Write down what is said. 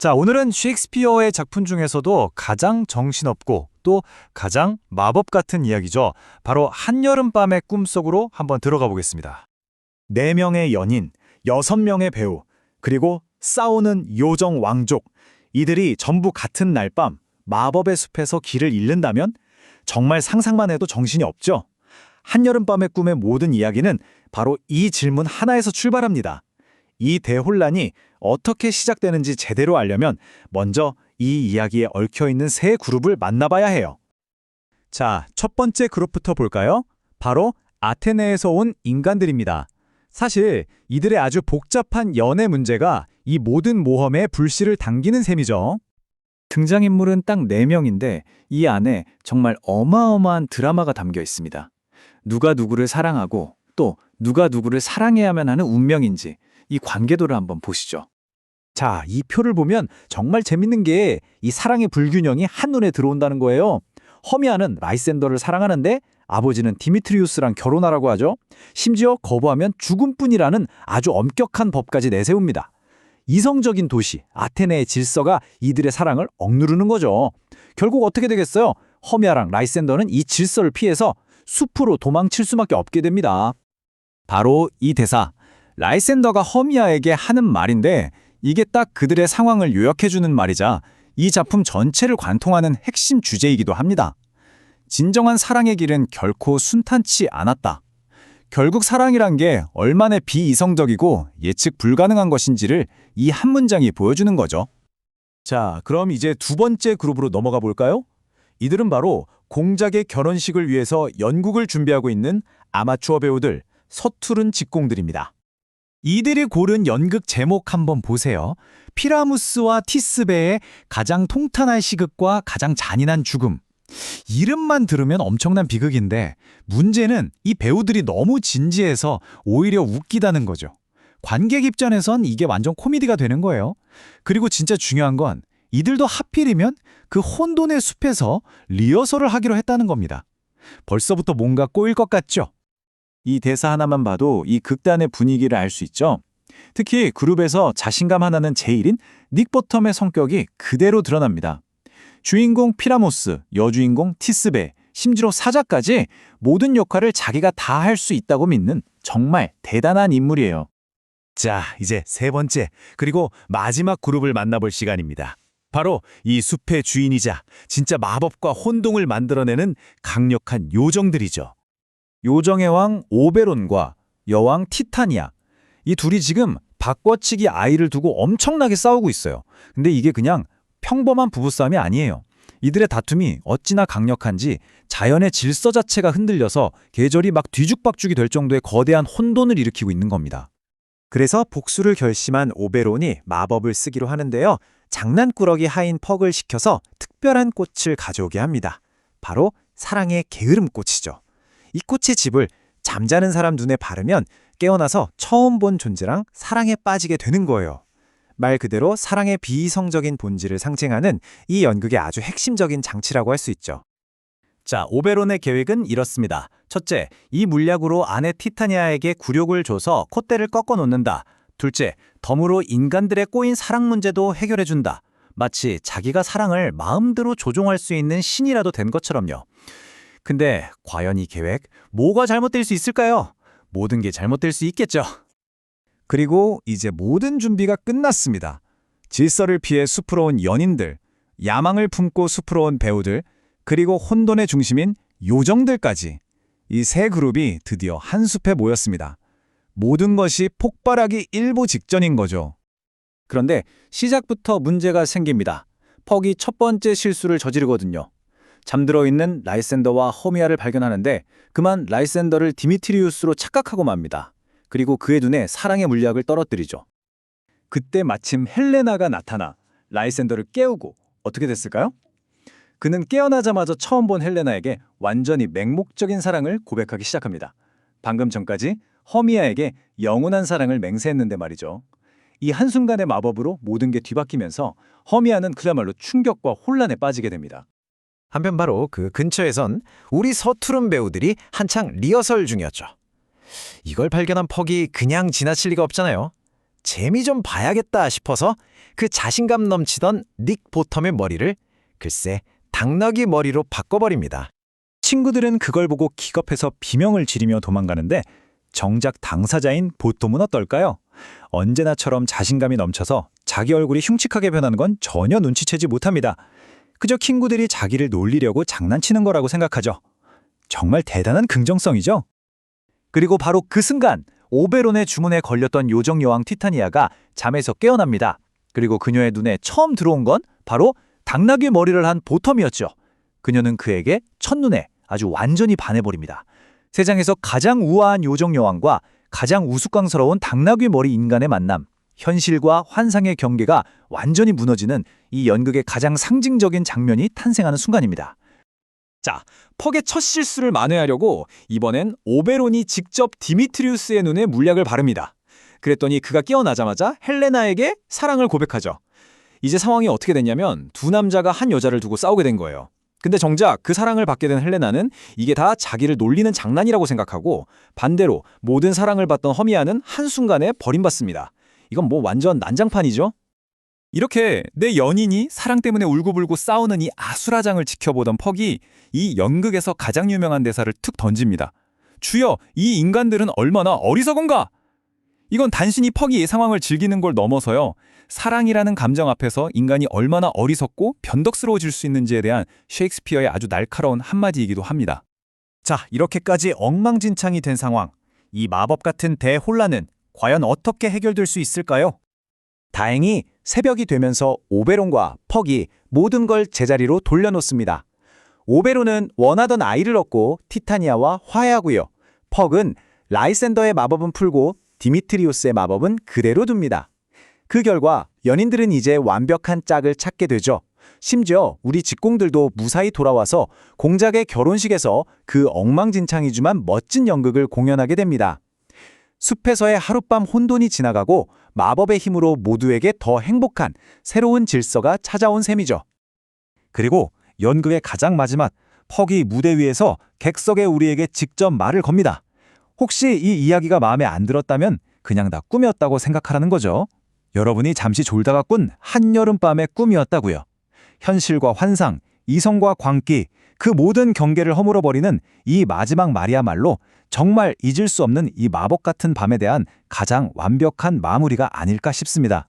자, 오늘은 셰익스피어의 작품 중에서도 가장 정신없고 또 가장 마법 같은 이야기죠. 바로 한여름밤의 꿈속으로 한번 들어가 보겠습니다. 4명의 연인, 6명의 배우, 그리고 싸우는 요정 왕족. 이들이 전부 같은 날 밤 마법의 숲에서 길을 잃는다면 정말 상상만 해도 정신이 없죠. 한여름밤의 꿈의 모든 이야기는 바로 이 질문 하나에서 출발합니다. 이 대혼란이 어떻게 시작되는지 제대로 알려면 먼저 이 이야기에 얽혀있는 세 그룹을 만나봐야 해요. 자, 첫 번째 그룹부터 볼까요? 바로 아테네에서 온 인간들입니다. 사실 이들의 아주 복잡한 연애 문제가 이 모든 모험에 불씨를 당기는 셈이죠. 등장인물은 딱 4명인데 이 안에 정말 어마어마한 드라마가 담겨 있습니다. 누가 누구를 사랑하고 또 누가 누구를 사랑해야만 하는 운명인지 이 관계도를 한번 보시죠. 자, 이 표를 보면 정말 재밌는 게 이 사랑의 불균형이 한눈에 들어온다는 거예요. 허미아는 라이센더를 사랑하는데 아버지는 디미트리우스랑 결혼하라고 하죠. 심지어 거부하면 죽음뿐이라는 아주 엄격한 법까지 내세웁니다. 이성적인 도시 아테네의 질서가 이들의 사랑을 억누르는 거죠. 결국 어떻게 되겠어요? 허미아랑 라이센더는 이 질서를 피해서 숲으로 도망칠 수밖에 없게 됩니다. 바로 이 대사, 라이센더가 허미아에게 하는 말인데 이게 딱 그들의 상황을 요약해주는 말이자 이 작품 전체를 관통하는 핵심 주제이기도 합니다. 진정한 사랑의 길은 결코 순탄치 않았다. 결국 사랑이란 게 얼마나 비이성적이고 예측 불가능한 것인지를 이 한 문장이 보여주는 거죠. 자, 그럼 이제 두 번째 그룹으로 넘어가 볼까요? 이들은 바로 공작의 결혼식을 위해서 연극을 준비하고 있는 아마추어 배우들, 서투른 직공들입니다. 이들이 고른 연극 제목 한번 보세요. 피라무스와 티스베의 가장 통탄할 시극과 가장 잔인한 죽음. 이름만 들으면 엄청난 비극인데 문제는 이 배우들이 너무 진지해서 오히려 웃기다는 거죠. 관객 입장에선 이게 완전 코미디가 되는 거예요. 그리고 진짜 중요한 건 이들도 하필이면 그 혼돈의 숲에서 리허설을 하기로 했다는 겁니다. 벌써부터 뭔가 꼬일 것 같죠? 이 대사 하나만 봐도 이 극단의 분위기를 알 수 있죠. 특히 그룹에서 자신감 하나는 제일인 닉 버텀의 성격이 그대로 드러납니다. 주인공 피라모스, 여주인공 티스베, 심지어 사자까지 모든 역할을 자기가 다 할 수 있다고 믿는 정말 대단한 인물이에요. 자, 이제 세 번째, 그리고 마지막 그룹을 만나볼 시간입니다. 바로 이 숲의 주인이자 진짜 마법과 혼동을 만들어내는 강력한 요정들이죠. 요정의 왕 오베론과 여왕 티타니아. 이 둘이 지금 바꿔치기 아이를 두고 엄청나게 싸우고 있어요. 근데 이게 그냥 평범한 부부싸움이 아니에요. 이들의 다툼이 어찌나 강력한지 자연의 질서 자체가 흔들려서 계절이 막 뒤죽박죽이 될 정도의 거대한 혼돈을 일으키고 있는 겁니다. 그래서 복수를 결심한 오베론이 마법을 쓰기로 하는데요. 장난꾸러기 하인 퍽을 시켜서 특별한 꽃을 가져오게 합니다. 바로 사랑의 게으름꽃이죠. 이 꽃의 즙을 잠자는 사람 눈에 바르면 깨어나서 처음 본 존재랑 사랑에 빠지게 되는 거예요. 말 그대로 사랑의 비이성적인 본질을 상징하는 이 연극의 아주 핵심적인 장치라고 할 수 있죠. 자, 오베론의 계획은 이렇습니다. 첫째, 이 물약으로 아내 티타니아에게 굴욕을 줘서 콧대를 꺾어 놓는다. 둘째, 덤으로 인간들의 꼬인 사랑 문제도 해결해준다. 마치 자기가 사랑을 마음대로 조종할 수 있는 신이라도 된 것처럼요. 근데 과연 이 계획, 뭐가 잘못될 수 있을까요? 모든 게 잘못될 수 있겠죠. 그리고 이제 모든 준비가 끝났습니다. 질서를 피해 숲으로 온 연인들, 야망을 품고 숲으로 온 배우들, 그리고 혼돈의 중심인 요정들까지 이 세 그룹이 드디어 한 숲에 모였습니다. 모든 것이 폭발하기 일보 직전인 거죠. 그런데 시작부터 문제가 생깁니다. 퍽이 첫 번째 실수를 저지르거든요. 잠들어 있는 라이센더와 허미아를 발견하는데 그만 라이센더를 디미트리우스로 착각하고 맙니다. 그리고 그의 눈에 사랑의 물약을 떨어뜨리죠. 그때 마침 헬레나가 나타나 라이센더를 깨우고 어떻게 됐을까요? 그는 깨어나자마자 처음 본 헬레나에게 완전히 맹목적인 사랑을 고백하기 시작합니다. 방금 전까지 허미아에게 영원한 사랑을 맹세했는데 말이죠. 이 한순간의 마법으로 모든 게 뒤바뀌면서 허미아는 그야말로 충격과 혼란에 빠지게 됩니다. 한편 바로 그 근처에선 우리 서투른 배우들이 한창 리허설 중이었죠. 이걸 발견한 퍽이 그냥 지나칠 리가 없잖아요. 재미 좀 봐야겠다 싶어서 그 자신감 넘치던 닉 보텀의 머리를 글쎄 당나귀 머리로 바꿔버립니다. 친구들은 그걸 보고 기겁해서 비명을 지르며 도망가는데 정작 당사자인 보톰은 어떨까요? 언제나처럼 자신감이 넘쳐서 자기 얼굴이 흉측하게 변하는 건 전혀 눈치채지 못합니다. 그저 친구들이 자기를 놀리려고 장난치는 거라고 생각하죠. 정말 대단한 긍정성이죠. 그리고 바로 그 순간 오베론의 주문에 걸렸던 요정 여왕 티타니아가 잠에서 깨어납니다. 그리고 그녀의 눈에 처음 들어온 건 바로 당나귀 머리를 한 보텀이었죠. 그녀는 그에게 첫눈에 아주 완전히 반해버립니다. 세상에서 가장 우아한 요정 여왕과 가장 우스꽝스러운 당나귀 머리 인간의 만남, 현실과 환상의 경계가 완전히 무너지는 이 연극의 가장 상징적인 장면이 탄생하는 순간입니다. 자, 퍽의 첫 실수를 만회하려고 이번엔 오베론이 직접 디미트리우스의 눈에 물약을 바릅니다. 그랬더니 그가 깨어나자마자 헬레나에게 사랑을 고백하죠. 이제 상황이 어떻게 됐냐면 두 남자가 한 여자를 두고 싸우게 된 거예요. 근데 정작 그 사랑을 받게 된 헬레나는 이게 다 자기를 놀리는 장난이라고 생각하고 반대로 모든 사랑을 받던 허미아는 한순간에 버림받습니다. 이건 뭐 완전 난장판이죠? 이렇게 내 연인이 사랑 때문에 울고불고 싸우는 이 아수라장을 지켜보던 퍽이 이 연극에서 가장 유명한 대사를 툭 던집니다. 주여, 이 인간들은 얼마나 어리석은가! 이건 단순히 퍽이 이 상황을 즐기는 걸 넘어서요. 사랑이라는 감정 앞에서 인간이 얼마나 어리석고 변덕스러워질 수 있는지에 대한 셰익스피어의 아주 날카로운 한마디이기도 합니다. 자, 이렇게까지 엉망진창이 된 상황. 이 마법 같은 대혼란은 과연 어떻게 해결될 수 있을까요? 다행히 새벽이 되면서 오베론과 퍽이 모든 걸 제자리로 돌려놓습니다. 오베론은 원하던 아이를 얻고 티타니아와 화해하고요. 퍽은 라이센더의 마법은 풀고 디미트리우스의 마법은 그대로 둡니다. 그 결과 연인들은 이제 완벽한 짝을 찾게 되죠. 심지어 우리 직공들도 무사히 돌아와서 공작의 결혼식에서 그 엉망진창이지만 멋진 연극을 공연하게 됩니다. 숲에서의 하룻밤 혼돈이 지나가고 마법의 힘으로 모두에게 더 행복한 새로운 질서가 찾아온 셈이죠. 그리고 연극의 가장 마지막, 퍽이 무대 위에서 객석의 우리에게 직접 말을 겁니다. 혹시 이 이야기가 마음에 안 들었다면 그냥 다 꿈이었다고 생각하라는 거죠. 여러분이 잠시 졸다가 꾼 한여름밤의 꿈이었다고요. 현실과 환상, 이성과 광기, 그 모든 경계를 허물어버리는 이 마지막 말이야말로 정말 잊을 수 없는 이 마법 같은 밤에 대한 가장 완벽한 마무리가 아닐까 싶습니다.